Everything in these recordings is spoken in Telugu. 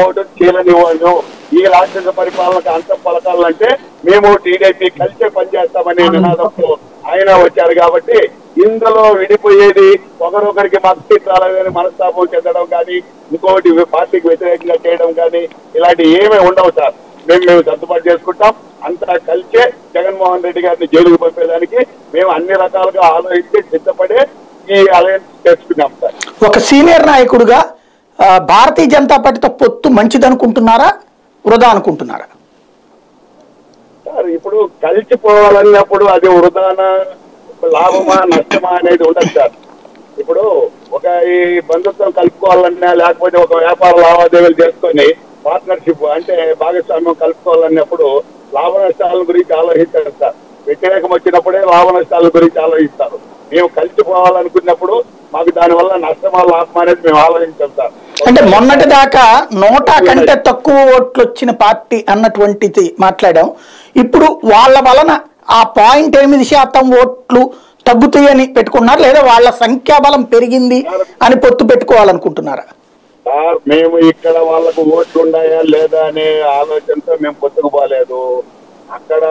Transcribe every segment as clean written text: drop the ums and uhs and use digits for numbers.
ఓటు చీలనివ్వను, ఈ రాక్షస పరిపాలనకు అంతం పలకాలంటే మేము టీడీపీ కలిసే పనిచేస్తామనే నినాదంతో ఆయన వచ్చారు. కాబట్టి ఇందులో విడిపోయేది ఒకరొకరికి మద్దతు ఇవ్వాలని మనస్తాపం చెందడం కానీ, ఇంకొకటి పార్టీకి వ్యతిరేకంగా చేయడం కానీ ఇలాంటి ఏమీ ఉండవు సార్. మేము సర్దుబాటు చేసుకుంటాం. అంతా కలిసే జగన్మోహన్ రెడ్డి గారిని జైలుకు పంపేదానికి మేము అన్ని రకాలుగా ఆలోచించి సిద్ధపడే ఈ అలయన్స్ చేసుకున్నాం సార్. ఒక సీనియర్ నాయకుడుగా భారతీయ జనతా పార్టీతో పొత్తు మంచిదనుకుంటున్నారా, వృధా అనుకుంటున్నారా? సార్ ఇప్పుడు కలిసిపోవాలన్నప్పుడు అది వృధానా, లాభమా, నష్టమా అనేది ఉండదు సార్. ఇప్పుడు ఒక ఈ బంధుత్వం కలుపుకోవాలన్నా, లేకపోతే ఒక వ్యాపార లావాదేవీలు చేసుకొని పార్ట్నర్షిప్ అంటే భాగస్వామ్యం కలుపుకోవాలన్నప్పుడు లాభ నష్టాల గురించి ఆలోచించారు సార్. వ్యతిరేకం వచ్చినప్పుడే లాభ నష్టాల గురించి ఆలోచిస్తారు. మేము కలిసిపోవాలనుకున్నప్పుడు మాకు దానివల్ల నష్టమా లాభం అనేది మేము ఆలోచించాం సార్. అంటే మొన్నటి దాకా 100 కంటే తక్కువ ఓట్లు వచ్చిన పార్టీ అన్నటువంటిది మాట్లాడాం. ఇప్పుడు వాళ్ళ వలన ఆ 0.8% ఓట్లు తగ్గుతాయని పెట్టుకున్నారు, లేదా వాళ్ళ సంఖ్యాబలం పెరిగింది అని పొత్తు పెట్టుకోవాలనుకుంటున్నారా? సార్ మేము ఇక్కడ వాళ్ళకు ఓట్లు ఉన్నాయా లేదా అనే ఆలోచనతో మేము పొత్తుకుపోలేదు. అక్కడ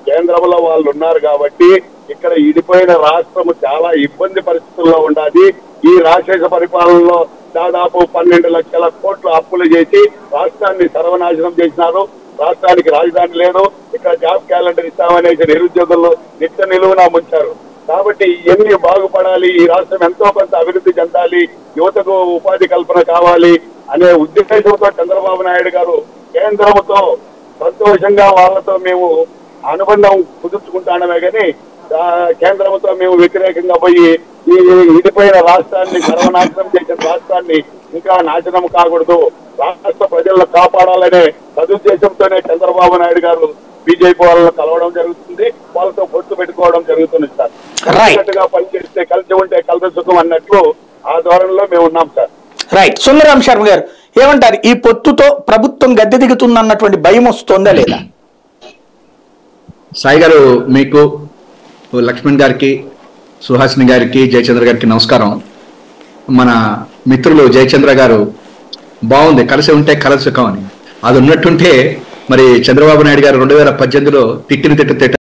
కేంద్రంలో వాళ్ళు ఉన్నారు కాబట్టి ఇక్కడ ఇడిపోయిన రాష్ట్రం చాలా ఇబ్బంది పరిస్థితుల్లో ఉండాలి. ఈ రాక్షస పరిపాలనలో దాదాపు 12 లక్షల కోట్లు అప్పులు చేసి రాష్ట్రాన్ని సర్వనాశనం చేసినారు. రాష్ట్రానికి రాజధాని లేదు, ఇక్కడ జాబ్ క్యాలెండర్ ఇస్తామనేసి నిరుద్యోగులు నిత్య నిలువునా ముంచారు. కాబట్టి ఇవన్నీ బాగుపడాలి, ఈ రాష్ట్రం ఎంతో కొంత అభివృద్ధి చెందాలి, యువతకు ఉపాధి కల్పన కావాలి అనే ఉద్దేశంతో చంద్రబాబు నాయుడు గారు కేంద్రంతో సంతోషంగా వాళ్ళతో మేము అనుబంధం కుదుర్చుకుంటానమే కానీ కేంద్రంతో మేము వ్యతిరేకంగా పోయి ఈ ఇడిపోయిన రాష్ట్రాన్ని సర్వనాశనం చేసిన రాష్ట్రాన్ని ఇంకా నాశనం కాకూడదు, రాష్ట్ర ప్రజలను కాపాడాలనే సదుద్దేశంతోనే చంద్రబాబు నాయుడు గారు బీజేపీ వాళ్ళని కలవడం జరుగుతుంది, వాళ్ళతో పొత్తు పెట్టుకోవడం జరుగుతుంది సార్. కలిసికట్టుగా పనిచేస్తే కలిసి ఉంటే కలిసి సుఖం అన్నట్లు ఆ ధోరణిలో మేము ఉన్నాం సార్. రైట్. సుందరం శర్మ గారు ఏమంటారు? ఈ పొత్తుతో ప్రభుత్వం గద్దె దిగుతుందన్నటువంటి భయం వస్తుందా లేదా? సాయి గారు, మీకు లక్ష్మణ్ గారికి, సుహాసిని గారికి, జయచంద్ర గారికి నమస్కారం. మన మిత్రులు జయచంద్ర గారు బాగుంది కలిసి ఉంటే కలిసి సుఖం అని, అది ఉన్నట్టుంటే మరి చంద్రబాబు నాయుడు గారు 2018లో తిట్టిన తిట్ట